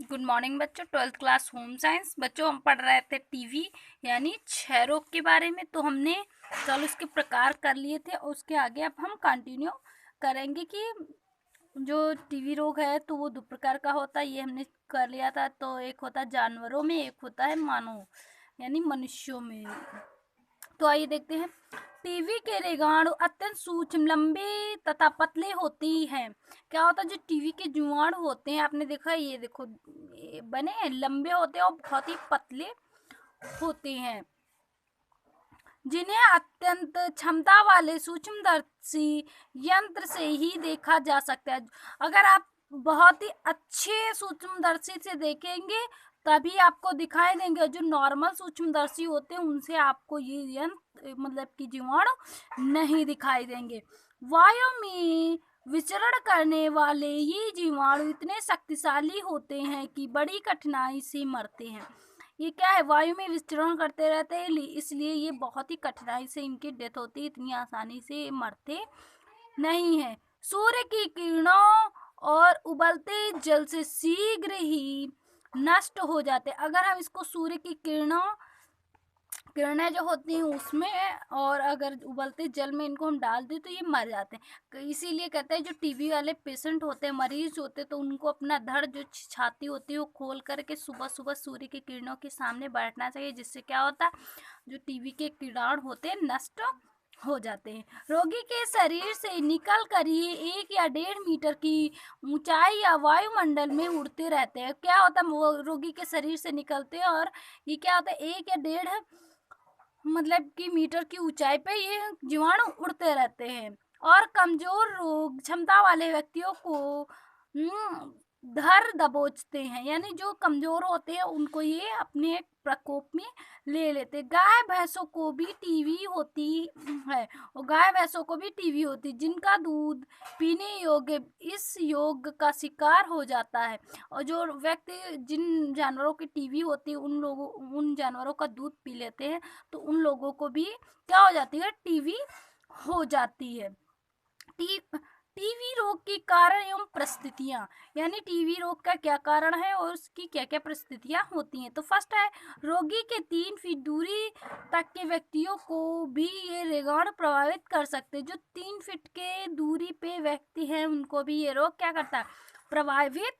Good morning बच्चों। 12th class home science बच्चों, हम पढ़ रहे थे टीवी यानी क्षय रोग के बारे में। तो हमने चलो इसके प्रकार कर लिए थे और उसके आगे अब हम कंटिन्यू करेंगे कि जो टीवी रोग है तो वो दो प्रकार का होता है, ये हमने कर लिया था। तो एक होता है जानवरों में, एक होता है मानव यानी मनुष्यों में। तो आइए देखते हैं। टीवी के रोगाणु अत्यंत सूक्ष्म, लंबे तथा पतले होती हैं। क्या होता है, जो टीवी के जीवाणु होते हैं, आपने देखा है, ये देखो ये बने हैं, लंबे होते हैं और बहुत ही पतले होते हैं, जिन्हें अत्यंत क्षमता वाले सूक्ष्मदर्शी यंत्र से ही देखा जा सकता है। अगर आप बहुत ही अच्छे सूक्ष्मदर्शी से देखेंगे तभी आपको दिखाई देंगे। जो नॉर्मल सूक्ष्मदर्शी होते हैं उनसे आपको ये यंत्र मतलब कि जीवाणु नहीं दिखाई देंगे। वायु में विचरण करने वाले ये जीवाणु इतने शक्तिशाली होते हैं कि बड़ी कठिनाई से मरते हैं। ये क्या है, वायु में विचरण करते रहते हैं, इसलिए ये बहुत ही कठिनाई से इनकी डेथ होती है, इतनी आसानी से मरते नहीं है। सूर्य की किरणों और उबलते जल से शीघ्र ही नष्ट हो जाते। अगर हम इसको सूर्य की किरणें जो होती हैं उसमें और अगर उबलते जल में इनको हम डाल दें तो ये मर जाते हैं। इसीलिए कहते हैं जो टीबी वाले पेशेंट होते हैं, मरीज होते हैं, तो उनको अपना धड़ जो छाती होती है वो खोल करके सुबह सुबह सूर्य की किरणों के सामने बैठना चाहिए, जिससे क्या होता है, जो टीबी के कीटाणु होते हैं नष्ट हो जाते हैं। रोगी के शरीर से निकल कर ये 1 या 1.5 मीटर की ऊंचाई या वायुमंडल में उड़ते रहते हैं। क्या होता है, वो रोगी के शरीर से निकलते हैं और ये क्या होता है, 1 या 1.5 मतलब कि मीटर की ऊंचाई पे ये जीवाणु उड़ते रहते हैं। और कमजोर रोग क्षमता वाले व्यक्तियों को धर दबोचते हैं, यानी जो कमजोर होते हैं उनको ये अपने प्रकोप में ले लेते। गाय भैंसों को भी टीवी होती है, और गाय भैंसों को भी टीवी होती, जिनका दूध पीने योग्य इस योग का शिकार हो जाता है। और जो व्यक्ति जिन जानवरों की टीवी होती है उन जानवरों का दूध पी लेते हैं तो उन लोगों को भी क्या हो जाती है, टीवी हो जाती है। टीवी रोग के कारण एवं परिस्थितियां, यानी टीवी रोग का क्या कारण है और उसकी क्या क्या परिस्थितियां होती हैं। तो फर्स्ट है, रोगी के 3 फीट दूरी तक के व्यक्तियों को भी ये रोगाणु प्रभावित कर सकते हैं। जो 3 फीट के दूरी पे व्यक्ति हैं उनको भी ये रोग क्या करता है, प्रभावित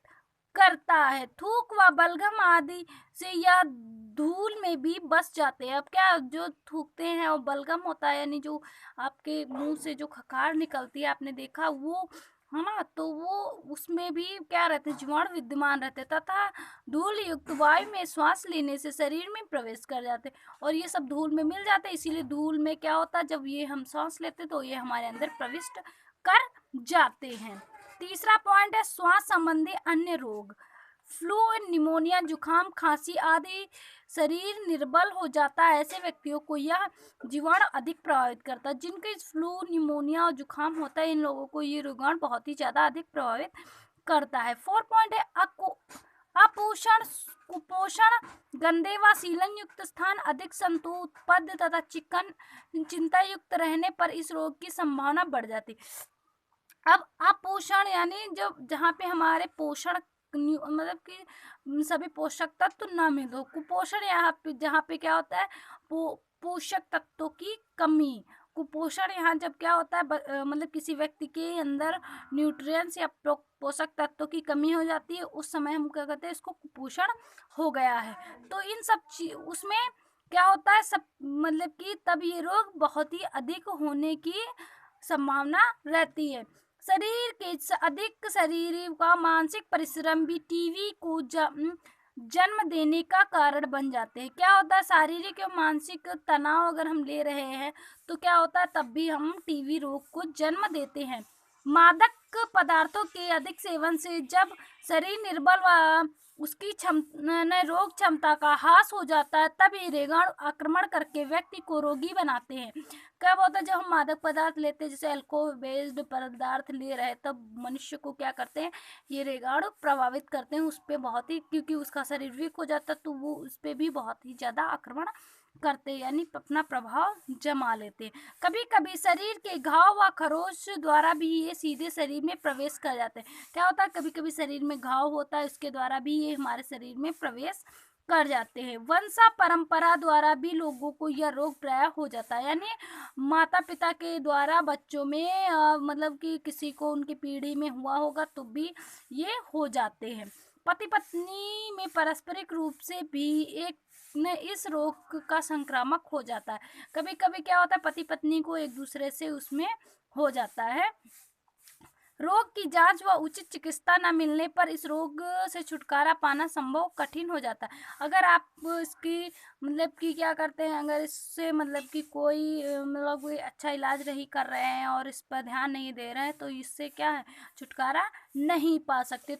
करता है। थूक व बलगम आदि से या धूल में भी बस जाते हैं। अब क्या, जो थूकते हैं और बलगम होता है यानी जो आपके मुंह से जो खकार निकलती है, आपने देखा वो है ना, तो वो उसमें भी क्या रहते हैं, जीवाणु विद्यमान रहते तथा धूल युक्त वायु में श्वास लेने से शरीर में प्रवेश कर जाते और ये सब धूल में मिल जाते। इसीलिए धूल में क्या होता है, जब ये हम सांस लेते तो ये हमारे अंदर प्रविष्ट कर जाते हैं। तीसरा पॉइंट है श्वास संबंधी अन्य रोग, फ्लू, निमोनिया, जुखाम, खांसी आदि। शरीर निर्बल हो जाता है, ऐसे व्यक्तियों को यह जीवाणु अधिक प्रभावित करता है। जिनके फ्लू, निमोनिया और जुखाम होता है, इन लोगों को ये रोगाणु बहुत ही ज्यादा अधिक प्रभावित करता है। 4 पॉइंट है अपोषण, कुपोषण, गंदे व सीलन युक्त स्थान, अधिक संतुत्पद तथा चिकन चिंता युक्त रहने पर इस रोग की संभावना बढ़ जाती है। अब अपोषण यानी जो जहाँ पे हमारे पोषण मतलब कि सभी पोषक तत्व ना मिले हो। कुपोषण यहाँ पे जहाँ पे क्या होता है, पोषक तत्वों की कमी। कुपोषण यहाँ जब क्या होता है, मतलब किसी व्यक्ति के अंदर न्यूट्रिएंट्स या पोषक तत्वों की कमी हो जाती है, उस समय हम क्या कहते हैं, इसको कुपोषण हो गया है। तो इन सब उसमें क्या होता है, सब मतलब कि तब ये रोग बहुत ही अधिक होने की संभावना रहती है। शरीर के अधिक शारीरिक व मानसिक परिश्रम भी टीवी को जन्म देने का कारण बन जाते हैं। क्या होता है, शारीरिक और मानसिक तनाव अगर हम ले रहे हैं तो क्या होता है, तब भी हम टीवी रोग को जन्म देते हैं। मादक पदार्थों के अधिक सेवन से जब शरीर निर्बल व उसकी रोग क्षमता का ह्रास हो जाता है, तब ये रोगाणु आक्रमण करके व्यक्ति को रोगी बनाते हैं। कब होता है, जब हम मादक पदार्थ लेते हैं, जैसे अल्कोहल बेस्ड पदार्थ ले रहे हैं, तब मनुष्य को क्या करते हैं, ये रोगाणु प्रभावित करते हैं उस पर बहुत ही, क्योंकि उसका शरीर वीक हो जाता है तो वो उस पर भी बहुत ही ज़्यादा आक्रमण करते, यानी अपना प्रभाव जमा लेते। कभी कभी शरीर के घाव व खरोच द्वारा भी ये सीधे शरीर में प्रवेश कर जाते हैं। क्या होता है, कभी कभी शरीर में घाव होता है, उसके द्वारा भी ये हमारे शरीर में प्रवेश कर जाते हैं। वंशा परंपरा द्वारा भी लोगों को यह रोग प्राय हो जाता है, यानी माता पिता के द्वारा बच्चों में मतलब कि किसी को उनकी पीढ़ी में हुआ होगा तो भी ये हो जाते हैं। पति पत्नी में पारस्परिक रूप से भी एक ने इस रोग का संक्रामक हो जाता है। कभी कभी क्या होता है, पति पत्नी को एक दूसरे से उसमें हो जाता है। रोग की जांच व उचित चिकित्सा न मिलने पर इस रोग से छुटकारा पाना संभव कठिन हो जाता है। अगर आप इसकी मतलब कि क्या करते हैं, अगर इससे मतलब कि कोई मतलब कोई अच्छा इलाज नहीं कर रहे हैं और इस पर ध्यान नहीं दे रहे हैं तो इससे क्या है, छुटकारा नहीं पा सकते।